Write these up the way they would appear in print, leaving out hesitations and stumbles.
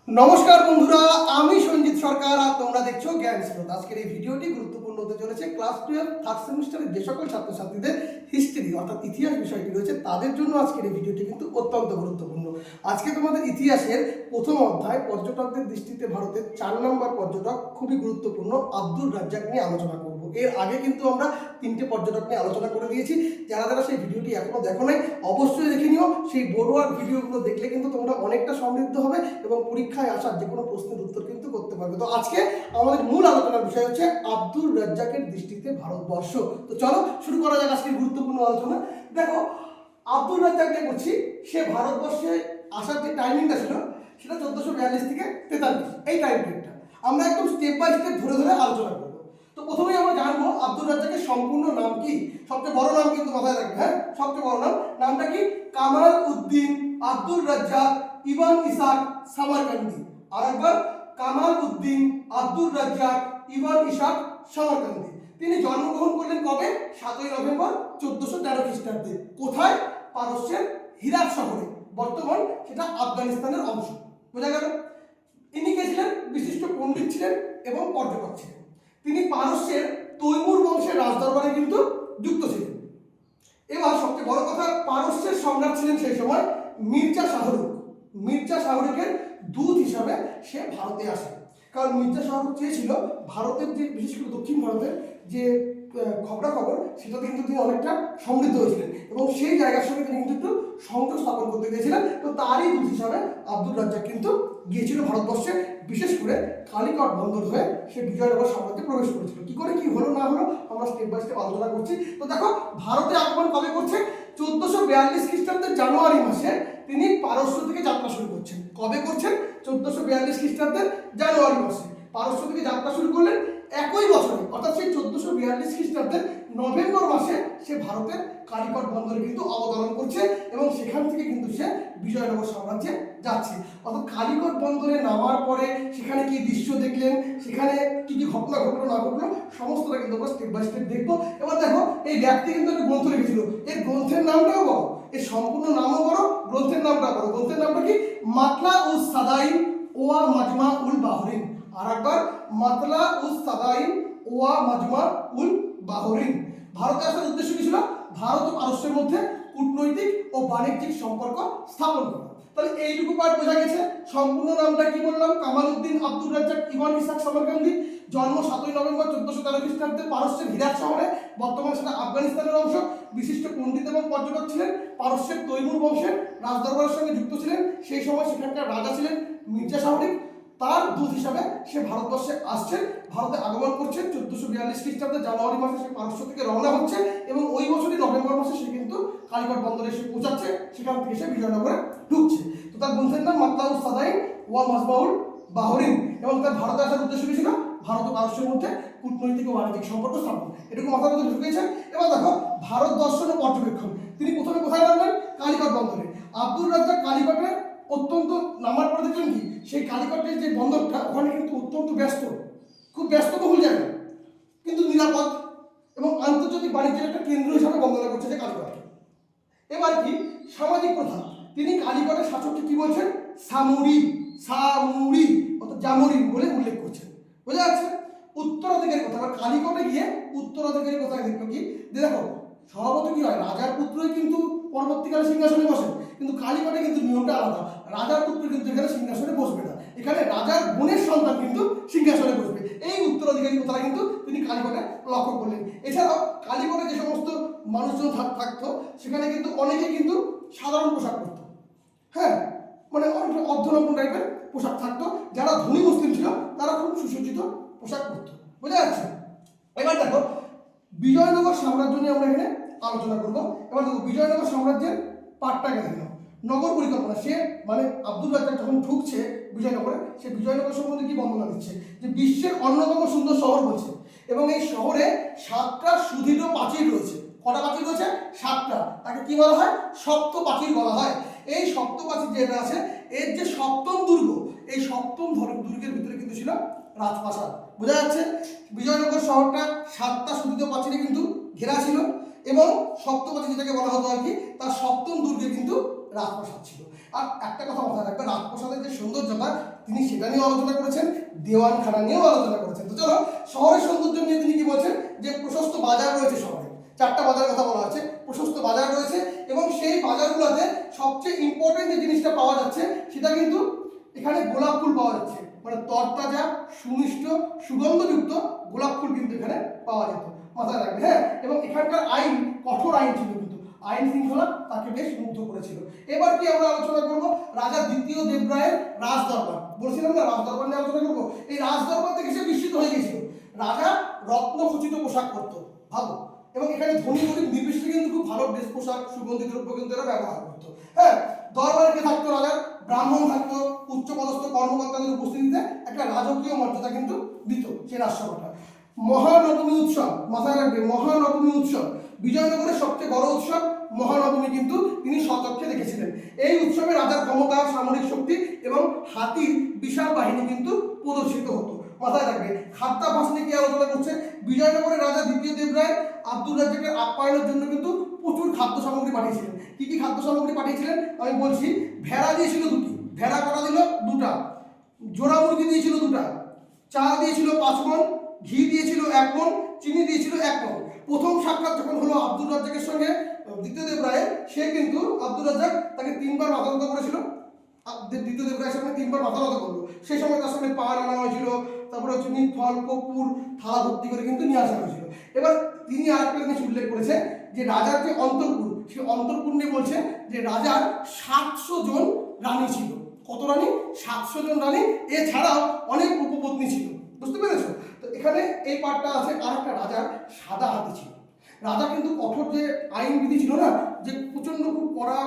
নমস্কার বন্ধুরা, আমি সঞ্জিত সরকার আর তোমরা দেখছো জ্ঞান স্রোত। আজকের এই ভিডিওটি গুরুত্বপূর্ণ হতে চলেছে ক্লাস 12 থার্ড সেমিস্টারের যে সকল ছাত্রছাত্রীদের হিস্ট্রি অর্থাৎ ইতিহাস বিষয়টি রয়েছে তাদের জন্য আজকের এই ভিডিওটি কিন্তু অত্যন্ত গুরুত্বপূর্ণ। আজকে তোমাদের ইতিহাসের প্রথম অধ্যায় পর্যটকদের দৃষ্টিতে ভারতের 4 নম্বর পর্যটক খুবই গুরুত্বপূর্ণ আব্দুর রাজ্জাক নিয়ে আলোচনা করব। এর আগে কিন্তু আমরা 3টে পর্যটক নিয়ে আলোচনা করে দিয়েছি। যারা যারা সেই ভিডিওটি এখনো দেখো নাই অবশ্যই দেখে নিও। সেই বড়ুয়ার ভিডিওগুলো দেখলে কিন্তু তোমরা অনেকটা সমৃদ্ধ হবে এবং পরীক্ষায় আসার যে কোনো প্রশ্নের উত্তর কিন্তু করতে পারবে। তো আজকে আমাদের মূল আলোচনার বিষয় হচ্ছে আব্দুর রাজ্জাকের দৃষ্টিতে ভারতবর্ষ। তো চলো শুরু করা যাক আজকের গুরুত্বপূর্ণ আলোচনা। দেখো, আব্দুর রাজ্জাক যে বলছি, সে ভারতবর্ষে আসার যে টাইমিংটা ছিল সেটা 1442 থেকে 43, এই টাইম পিরিয়ডটা আমরা একদম স্টেপ বাই স্টেপ ধরে ধরে আলোচনা করবো। তো প্রথমেই আমরা জানবো আব্দুর রাজ্জাকের সম্পূর্ণ নাম কি। সবচেয়ে বড় নাম কিন্তু মাথায় রাখবে, হ্যাঁ, সবচেয়ে বড় নামটা কি? কামাল উদ্দিন আব্দুর রাজ্জাক ইবন ইসাক সামারকান্দি। আরেকবার, কামাল উদ্দিন আব্দুর রাজ্জাক ইবন ইসাক সামারকান্দি। তিনি জন্মগ্রহণ করলেন কবে? 7ই নভেম্বর 1413 খ্রিস্টাব্দে। কোথায়? পারস্যের হিরাত শহরে, বর্তমান সেটা আফগানিস্তানের অংশ। বোঝা গেল? ইনি কে ছিলেন? বিশিষ্ট পণ্ডিত ছিলেন এবং পর্যটক ছিলেন। তিনি পারস্যের তৈমুর বংশের রাজদরবারে কিন্তু যুক্ত ছিলেন। এবার সবচেয়ে বড় কথা, পারস্যের সম্রাট ছিলেন সেই সময় মির্জা শাহরুখ। মির্জা শাহরুখের দূত হিসাবে সে ভারতে আসে। কারণ মির্জা শাহরুখ চেয়েছিল ভারতের যে, বিশেষ করে দক্ষিণ ভারতের যে খবরাখবর, সেটাতে কিন্তু তিনি অনেকটা সমৃদ্ধ হয়েছিলেন এবং সেই জায়গার সঙ্গে তিনি কিন্তু একটু সংযোগ স্থাপন করতে গিয়েছিলেন। তো তারই দূত হিসাবে আব্দুর রাজ্জাক কিন্তু গিয়েছিল ভারতবর্ষে, বিশেষ করে কালিকট বন্দর হয়ে সে বিজয়নগর সাম্রাজ্যে প্রবেশ করেছিল। কি করে কি হলো না হলো আমরা স্টেপ বাই স্টেপ আলোচনা করছি। তো দেখো, ভারতে আগমন কবে করছে? 1442 খ্রিস্টাব্দের জানুয়ারি মাসে তিনি পারস্য থেকে যাত্রা শুরু করছেন। কবে করছেন? 1442 খ্রিস্টাব্দের জানুয়ারি মাসে পারস্য থেকে যাত্রা শুরু করলেন। একই বছরে অর্থাৎ সেই 1442 খ্রিস্টাব্দের নভেম্বর মাসে সে ভারতের কালিকট বন্দরে কিন্তু অবতরণ করছে এবং সেখান থেকে কিন্তু সে বিজয়নগর সাম্রাজ্যে যাচ্ছে। অর্থাৎ কালিকট বন্দরে নামার পরে সেখানে কি দৃশ্য দেখলেন, সেখানে কি কি ঘটনা ঘটলো না ঘটলো, সমস্তটা কিন্তু আমরা স্টেপ বাই স্টেপ দেখবো। এবার দেখো, এই ব্যক্তি কিন্তু একটা গ্রন্থ লিখেছিল। এর গ্রন্থের নামটাও বড়, এর সম্পূর্ণ নামও বড়, গ্রন্থের নামটা বড়। গ্রন্থের নামটা কি? মাতলা উস সাদাইন ওয়া মাজমা উল বাহরিন। আর একবার, মাতলা উস সাদাইন ওয়া মাজমা উল বাহরিন। ভারতে আসার উদ্দেশ্য কি ছিল? ভারত ও পারস্যের মধ্যে কূটনৈতিক ও বাণিজ্যিক সম্পর্ক স্থাপন করা। তাহলে এইটুকু পার্ট বোঝা গেছে। সম্পূর্ণ নামটা কি বললাম? কামাল উদ্দিন আব্দুর রাজ্জাক ইবন ইসাক সামারকান্দি। জন্ম 7ই নভেম্বর 1413 খ্রিস্টাব্দে পারস্যের হিরাত শহরে, বর্তমানে সেটা আফগানিস্তানের অংশ। বিশিষ্ট পণ্ডিত এবং পর্যটক ছিলেন। পারস্যের তৈমুর বংশের রাজদরবারের সঙ্গে যুক্ত ছিলেন। সেই সময় সেখানকার রাজা ছিলেন মির্জা শাহরুখ। তার দূত হিসাবে সে ভারতবর্ষে আসছেন, ভারতে আগমন করছেন। 1442 খ্রিস্টাব্দে জানুয়ারি মাসে সে পারস্য থেকে রওনা হচ্ছে এবং ওই বছরই নভেম্বর মাসে সে কিন্তু কালিকট বন্দরে এসে পৌঁছাচ্ছে। সেখান থেকে সে বিজয়নগরে ঢুকছে। তো তার গ্রন্থের নাম মাতলা উস সাদাইন ওয়া মাজমাউল বাহরিন এবং তার ভারতে আসার উদ্দেশ্য কি ছিল? ভারত ও পারস্যের মধ্যে কূটনৈতিক ও বাণিজ্যিক সম্পর্ক স্থাপন। এটুকু মাথার মধ্যে ঢুকেছে। এবার দেখো, ভারত দর্শন ও পর্যবেক্ষণ। তিনি প্রথমে কোথায় নামলেন? কালিকট বন্দরে। আব্দুর রাজ্জাক কালিকটের অত্যন্ত নামার পরে দেখলেন কি, সেই কালিকটের যে বন্দরটা ওখানে কিন্তু অত্যন্ত ব্যস্ত, খুব ব্যস্তবহুল জায়গা, কিন্তু নিরাপদ এবং আন্তর্জাতিক বাণিজ্যের একটা কেন্দ্র হিসাবে বন্দনা করছে যে কালিকটকে। এবার কি সামাজিক প্রথা, তিনি কালিকটের শাসককে কি বলছেন? সামুরি, সামুরি অর্থাৎ জামরিন বলে উল্লেখ করছেন। বোঝা যাচ্ছে? উত্তরাধিকারী কথা। আবার কালিকটে গিয়ে উত্তরাধিকারী কথা দেখলো কি, যে দেখো স্বভাবত কি হয়, রাজার পুত্রই কিন্তু পরবর্তীকালে সিংহাসনে বসে, কিন্তু কালিকটে কিন্তু নিয়মটা আলাদা। রাজার পুত্র কিন্তু এখানে সিংহাসনে বসবে না, এখানে রাজার বোনের সন্তান কিন্তু সিংহাসনে বসবে। এই উত্তরাধিকারী কথাটা কিন্তু তিনি কালিকটে লক্ষ্য করলেন। এছাড়াও কালিকটে যে সমস্ত মানুষজন থাকতো সেখানে কিন্তু অনেকে কিন্তু সাধারণ পোশাক পরতো, হ্যাঁ, মানে অনেকটা অর্ধনগ্ন টাইপের পোশাক থাকতো। যারা ধনী মুসলিম ছিল তারা খুব সুসজ্জিত পোশাক পরতো। বোঝা যাচ্ছে? এবার দেখো, বিজয়নগর সাম্রাজ্য নিয়ে আমরা এখানে আলোচনা করবো। এবার দেখো, বিজয়নগর সাম্রাজ্যের পাটটাকে দেখো, নগর পরিকল্পনা। সে মানে আব্দুর রাজ্জাক যখন ঢুকছে বিজয়নগরে, সে বিজয়নগর সম্বন্ধে কি বর্ণনা দিচ্ছে? যে বিশ্বের অন্যতম সুন্দর শহর বলছে এবং এই শহরে 7টা সুদৃঢ় প্রাচীর রয়েছে। কটা প্রাচীর রয়েছে? 7টা। তাকে কি বলা হয়? সপ্ত প্রাচীর বলা হয়। এই সপ্ত প্রাচীর যেটা আছে, এর যে সপ্তম দুর্গ, এই সপ্তম দুর্গের ভিতরে কিন্তু ছিল রাজপ্রাসাদ। বোঝা যাচ্ছে? বিজয়নগর শহরটা 7টা সুদৃঢ় প্রাচীরে কিন্তু ঘেরা ছিল এবং সপ্ত প্রাচীর যেটাকে বলা হতো আর কি, তার সপ্তম দুর্গে কিন্তু রাজপ্রাসাদ ছিল। আর একটা কথা মাথায় রাখবে, রাজপ্রাসাদের যে সৌন্দর্যতা তিনি সেটা নিয়েও আলোচনা করেছেন, দেওয়ানখানা নিয়েও আলোচনা করেছেন। তো চলো শহরের সৌন্দর্য নিয়ে তিনি কি বলছেন, যে প্রশস্ত বাজার রয়েছে শহরে, 4টা বাজারের কথা বলা আছে, প্রশস্ত বাজার রয়েছে এবং সেই বাজারগুলোতে সবচেয়ে ইম্পর্টেন্ট যে জিনিসটা পাওয়া যাচ্ছে সেটা কিন্তু এখানে গোলাপ ফুল পাওয়া যাচ্ছে, মানে তরতাজা সুমিষ্ট সুগন্ধযুক্ত গোলাপ ফুল কিন্তু এখানে পাওয়া যেত, মাথায় রাখবে। হ্যাঁ, এবং এখানকার আইন কঠোর আইন ছিল, কিন্তু আইন শৃঙ্খলা তাকে বেশ মুগ্ধ করেছিল। এবার কি আমরা আলোচনা করবো রাজা দ্বিতীয় দেবরায়ের রাজদরবার। বলছিলাম না রাজদরবার নিয়ে আলোচনা করবো। এই রাজদরবার থেকে সে বিস্মিত হয়ে গেছিল। রাজা রত্নখচিত পোশাক পরতো, ভাবো, এবং এখানে ধনী গরিব নির্বিশেষে কিন্তু খুব ভালো ড্রেস পোশাক সুগন্ধি দ্রব্য কিন্তু এরা ব্যবহার করতো। হ্যাঁ, দরবারে কে থাকতো, রাজার ব্রাহ্মণ থাকতো, উচ্চপদস্থ কর্মকর্তাদের উপস্থিতিতে একটা রাজকীয় মর্যাদা কিন্তু দিত সেই রাজসভাটা। মহানবমী উৎসব, মাথায় রাখবে, মহানবমী উৎসব বিজয়নগরের সবচেয়ে বড় উৎসব মহানবমী কিন্তু তিনি স্বচক্ষে দেখেছিলেন। এই উৎসবে রাজার ক্ষমতা, সামরিক শক্তি এবং হাতির বিশাল বাহিনী কিন্তু প্রদর্শিত হতো, মাথায় রাখবে। খাদ্যাভ্যাস নিয়ে কি আলোচনা করছে, বিজয়নগরের রাজা দ্বিতীয় দেবরায় আব্দুর রাজ্জাকের আপ্যায়নের জন্য কিন্তু প্রচুর খাদ্য সামগ্রী পাঠিয়েছিলেন। কি কি খাদ্য সামগ্রী পাঠিয়েছিলেন আমি বলছি। ভেড়া দিয়েছিল 2টি, ভেড়া কটা দিল 2টা, জোড়া মুরগি দিয়েছিল 2টা, চাল দিয়েছিল 5 মণ, ঘি দিয়েছিল 1 মণ, চিনি দিয়েছিল 1 মণ। প্রথম সাক্ষাৎ যখন হলো আব্দুর রাজ্জাকের সঙ্গে দ্বিতীয় দেবরায়ের, সে কিন্তু আব্দুর রাজ্জাক তাকে 3বার মাথা নত করেছিল। দ্বিতীয় দেবরায়ের সামনে 3বার মাথা নত করলো। সেই সময় তার সামনে পান আনা হয়েছিল, তারপরে হচ্ছে ফল কর্পূর থালা ভর্তি করে কিন্তু নিয়ে আসা হয়েছিল। এবার তিনি আরেকটা জিনিস উল্লেখ করেছে যে রাজার যে অন্তর্পুর, সেই অন্তর্পুর নিয়ে বলছে যে রাজার 700 জন রানী ছিল। কত রানী? 700 জন রানী, এছাড়াও অনেক উপপত্নী ছিল। বুঝতে পেরেছো? তো এখানে এই পার্টটা আছে। আর একটা রাজার সাদা হাতি ছিল। রাজা কিন্তু কঠোর যে আইন বিধি ছিল না, যে প্রচন্ড খুব কড়া,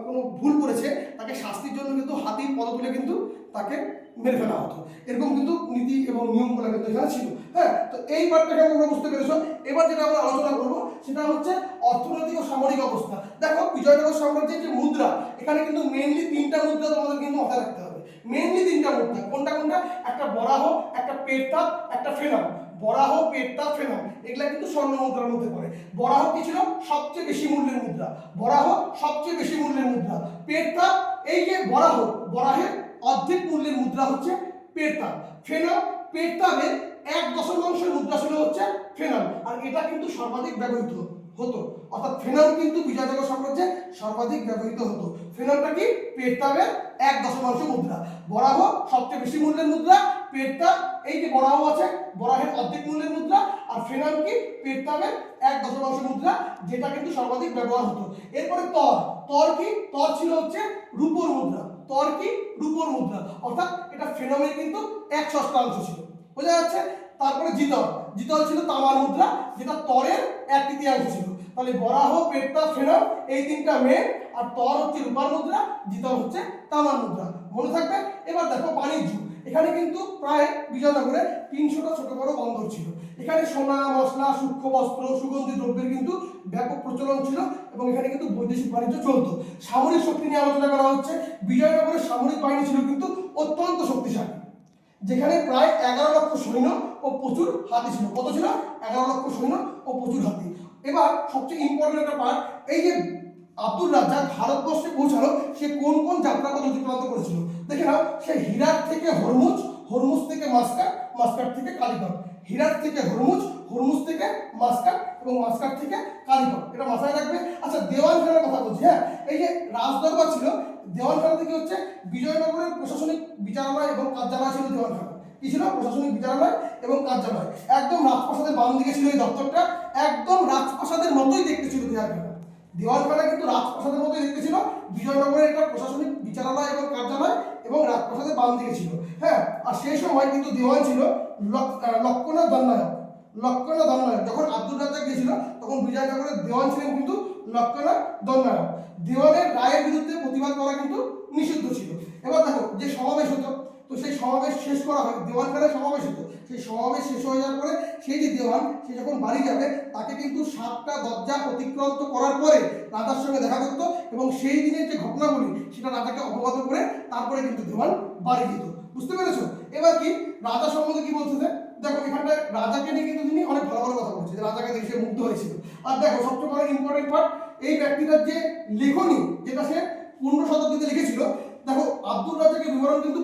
কোনো ভুল করেছে তাকে শাস্তির জন্য কিন্তু হাতির পদ তুলে কিন্তু তাকে মেরে ফেলা হতো। এরকম কিন্তু নীতি এবং নিয়মগুলো কিন্তু এখানে ছিল। হ্যাঁ, তো এই পার্টটাকে আমরা বুঝতে পেরেছো। এবার যেটা আমরা আলোচনা করবো সেটা হচ্ছে অর্থনৈতিক ও সামরিক অবস্থা। দেখো বিজয়নগর সাম্রাজ্যের যে মুদ্রা, এখানে কিন্তু মেইনলি 3টা মুদ্রা তোমাদের কিন্তু মাথায় রাখতে হবে। মেইনলি 3টা মুদ্রা, কোনটা কোনটা? একটা বরাহ, একটা পেটতাপ, একটা ফেনাম। বরাহ, পেটতাপ, ফেনাম এগুলা কিন্তু স্বর্ণ মুদ্রার মধ্যে পড়ে। বরাহ কি ছিল? সবচেয়ে বেশি মূল্যের মুদ্রা। বরাহ সবচেয়ে বেশি মূল্যের মুদ্রা। পেটতাপ, এই যে বরাহ, বরাহের অর্ধেক মূল্যের মুদ্রা হচ্ছে পেটতাপ। ফেনাম, পেটতাপের 1.5 মুদ্রা ছিল হচ্ছে ফেনাম, আর এটা কিন্তু সর্বাধিক ব্যবহৃত হতো। অর্থাৎ ফেনাম কিন্তু বিজয়নগর সাম্রাজ্যে সর্বাধিক ব্যবহৃত হতো। ফেনামটা কি? পেটতাপের 1.5 মুদ্রা। বরাহ সবচেয়ে বেশি মূল্যের মুদ্রা, পেটতাপ এই যে বরাহ আছে বরাহের অর্ধেক মূল্যের মুদ্রা, আর ফেনাম কি? পেটতাপের 1.5 মুদ্রা, যেটা কিন্তু সর্বাধিক ব্যবহার হতো। এরপরে তর, তর কি? তর ছিল হচ্ছে রূপোর মুদ্রা। তর কি? রূপোর মুদ্রা, অর্থাৎ এটা ফেনামের কিন্তু 1/6 ছিল। বোঝা যাচ্ছে? তারপরে জিতল, জিতল ছিল তামার মুদ্রা, যেটা তরের 1/3 ছিল। তাহলে বরাহ, পেটতাপ, ফেনাম এই 3টা মেন, আর তর হচ্ছে রূপার মুদ্রা, জিতল হচ্ছে তামার মুদ্রা। মনে থাকবে। এবার দেখো বাণিজ্য, এখানে কিন্তু প্রায় বিজয়নগরে 300টা ছোট বড় বন্দর ছিল। এখানে সোনা, মশলা, সূক্ষ্ম বস্ত্র, সুগন্ধি দ্রব্যের কিন্তু ব্যাপক প্রচলন ছিল এবং এখানে কিন্তু বৈদেশিক বাণিজ্য চলতো। সামরিক শক্তি নিয়ে আলোচনা করা হচ্ছে। বিজয়নগরের সামরিক বাহিনী ছিল কিন্তু অত্যন্ত শক্তিশালী, যেখানে প্রায় 11 লক্ষ সৈন্য ও প্রচুর হাতি ছিল। কত ছিল? 11 লক্ষ সৈন্য ও প্রচুর হাতি। এবার সবচেয়ে ইম্পর্টেন্ট একটা পার্ট, এই যে আব্দুর রাজ্জাক ভারতবর্ষে পৌঁছালো, সে কোন কোন যাত্রাপথ অতিক্রান্ত করেছিল দেখে নাও। সে হিরাট থেকে হরমুজ, হরমুজ থেকে মাস্কাট, মাস্কাট থেকে কালিকট। হিরাট থেকে হরমুজ, হরমুজ থেকে মাস্কাট এবং মাস্কাট থেকে কালিকট, এটা মাথায় রাখবে। আচ্ছা, দেওয়ানখানার কথা বলছি। হ্যাঁ, এই যে রাজদরবার ছিল, দেওয়ানখানা থেকে হচ্ছে বিজয়নগরের প্রশাসনিক বিচারালয় এবং কার্যালয় ছিল। দেওয়ানখানা কি ছিল? প্রশাসনিক বিচারালয় এবং কার্যালয়। একদম রাজপ্রাসাদের বাম দিকে ছিল এই দপ্তরটা, একদম রাজপ্রাসাদের মতোই দেখতে ছিল দেওয়ানখানা। দেওয়ানখানা কিন্তু রাজপ্রাসাদের মতোই দেখতে ছিল। বিজয়নগরের একটা প্রশাসনিক বিচারালয় এবং কার্যালয় এবং রাজপ্রাসাদের বাম দিকে ছিল। হ্যাঁ, আর সেই সময় কিন্তু দেওয়ান ছিল লক্ষ্মণা দণ্ডনায়ক। লক্ষ্মণা দণ্ডনায়ক যখন আব্দুর রাজ্জাক গিয়েছিল, তখন বিজয়নগরের দেওয়ান ছিলেন কিন্তু লক্ষ্মণা দণ্ডনায়ক। দেওয়ানের রায়ের বিরুদ্ধে প্রতিবাদ করা কিন্তু নিষিদ্ধ ছিল। এবার দেখো, যে সমাবেশ হতো, তো সেই সমাবেশ শেষ করা হয়, দেওয়ানখানায় সমাবেশ হতো। সেই সমাবেশ শেষ হয়ে যাওয়ার পরে সেই যে দেওয়ান, সে যখন বাড়ি যাবে, তাকে কিন্তু 7টা দরজা অতিক্রান্ত করার পরে রাজার সঙ্গে দেখা করতো এবং সেই দিনের যে ঘটনাগুলি সেটা রাজাকে অবগত করে তারপরে কিন্তু দেওয়ান বাড়ি যেত। বুঝতে পেরেছো? এবার কি রাজা সম্বন্ধে কি বলতেছে দেখো। এখানটায় রাজাকে নিয়ে কিন্তু তিনি অনেক ভালো ভালো কথা বলছে, যে রাজাকে দেখে মুগ্ধ হয়েছিল। আর দেখো সবচেয়ে বড় ইম্পর্টেন্ট পার্ট, এই ব্যক্তিটার যে লেখনী, যেটা সে 15 শতাব্দীতে লিখেছিল। দেখো আব্দুর রাজ্জাকের বিবরণ কিন্তু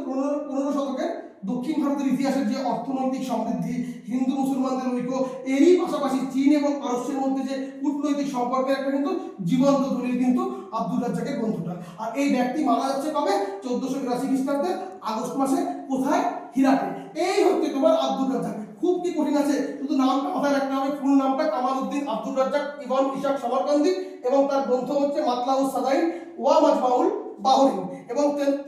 15 শতকের দক্ষিণ ভারতের ইতিহাসের যে অর্থনৈতিক সমৃদ্ধি, হিন্দু মুসলমানদের ঐক্য, এরই পাশাপাশি চীন এবং পারস্যের মধ্যে যে কূটনৈতিক সম্পর্কের একটা কিন্তু জীবন্ত দলিল কিন্তু আব্দুর রাজ্জাকের গ্রন্থটা। আর এই ব্যক্তি মারা যাচ্ছে কবে? 1482 খ্রিস্টাব্দে আগস্ট মাসে। কোথায়? হিরাটে। এই হচ্ছে তোমার আব্দুর রাজ্জাক। খুব কি কঠিন আছে, শুধু নামটা মাথায় রাখতে হবে। ফুল নামটা কামাল উদ্দিন আব্দুর রাজ্জাক ইবন ইসাক সামারকান্দি, এবং তার গ্রন্থ হচ্ছে মাতলাউস সাদাইন ওয়া মাজমাউল বাহরিন। এবং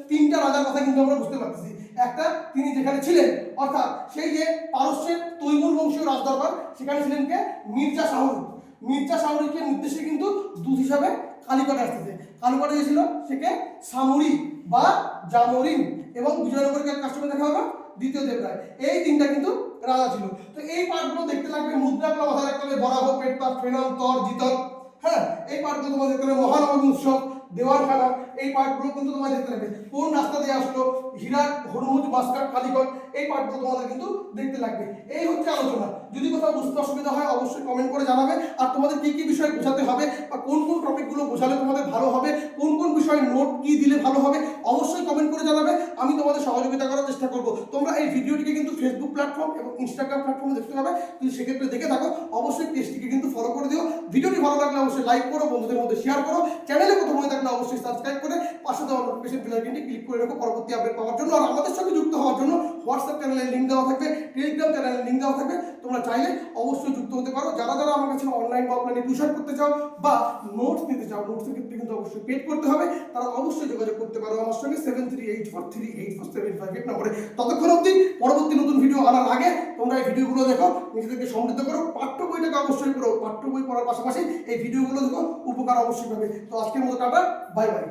তিনটা রাজার কথা কিন্তু আমরা বুঝতে পারতেছি। একটা, তিনি যেখানে ছিলেন, অর্থাৎ সেই যে পারস্যের তৈমুর বংশীয় রাজদরবার, সেখানে ছিলেন কে? মির্জা শাহরুখ। মির্জা শাহরুখের নির্দেশে কিন্তু দূত হিসাবে কালিকটে আসতেছে। কালিকটে যে ছিল সেকে সামুরি বা জামরিন, এবং বিজয়নগরকে কাস্টমে দেখা হলো দ্বিতীয় দেবরায়। এই তিনটা কিন্তু রাজা ছিল। তো এই পার্টগুলো দেখতে লাগবে, মুদ্রাগুলো মাথায় রাখতে হবে। বরাহ, পেট্টা, ফেনাম, তর, জিতক, হ্যাঁ, এই পার্টগুলো তোমার দেখতে হবে। মহানবমী উৎসব, দেওয়ানখানা, এই পার্টগুলো কিন্তু তোমার দেখতে লাগবে। কোন রাস্তা দিয়ে আসলো, হিরাট, হরমুজ, মাস্কাট, কালিকট, এই পার্টগুলো তোমাদের কিন্তু দেখতে লাগবে। এই হচ্ছে আলোচনা। যদি কোথাও বুঝতে অসুবিধা হয় অবশ্যই কমেন্ট করে জানাবে। আর তোমাদের কি কি বিষয় বোঝাতে হবে, বা কোন কোন টপিকগুলো বোঝালে তোমাদের ভালো হবে, কোন কোন বিষয়ে নোট কি দিলে ভালো হবে, অবশ্যই কমেন্ট করে জানাবে। আমি তোমাদের সহযোগিতা করার চেষ্টা করব। তোমরা এই ভিডিওটিকে কিন্তু ফেসবুক প্ল্যাটফর্ম এবং ইনস্টাগ্রাম প্ল্যাটফর্মে দেখতে পাবে। যদি সেক্ষেত্রে দেখে থাকো অবশ্যই পেজটিকে কিন্তু ফলো করে দিও। ভিডিওটি ভালো লাগলে অবশ্যই লাইক করো, বন্ধুদের মধ্যে শেয়ার করো। চ্যানেলে প্রথম হয়ে থাকলে অবশ্যই সাবস্ক্রাইব করে পাশে দেওয়া নোটিফিকেশন বেল আইকনটি ক্লিক করে রাখো পরবর্তী আপডেট পাওয়ার জন্য। আর আমাদের সঙ্গে যুক্ত হওয়ার জন্য হোয়াটসঅ্যাপ চ্যানেলের লিঙ্ক দেওয়া থাকবে, টেলিগ্রাম চ্যানেলের লিঙ্ক দেওয়া থাকবে। তোমরা চাইলে অবশ্যই যুক্ত হতে পারো। যারা যারা আমার কাছে অনলাইন বা অফলাইনে টিউশন করতে চাও বা নোটস নিতে চাও, নোটসের ক্ষেত্রে কিন্তু অবশ্যই পেড করতে হবে। তারা অবশ্যই যোগাযোগ করতে পারো আমার সঙ্গে 7384384758 নম্বরে। ততক্ষণ অবধি পরবর্তী নতুন ভিডিও আনার আগে তোমরা এই ভিডিওগুলো দেখো, নিজেদেরকে সমৃদ্ধ করো। পাঠ্য বইটাকে অবশ্যই পড়ো, পাঠ্য বই পড়ার পাশাপাশি এই ভিডিওগুলো দেখো, উপকার অবশ্যই পাবে। তো আজকের মতো টাটা, বাই বাই।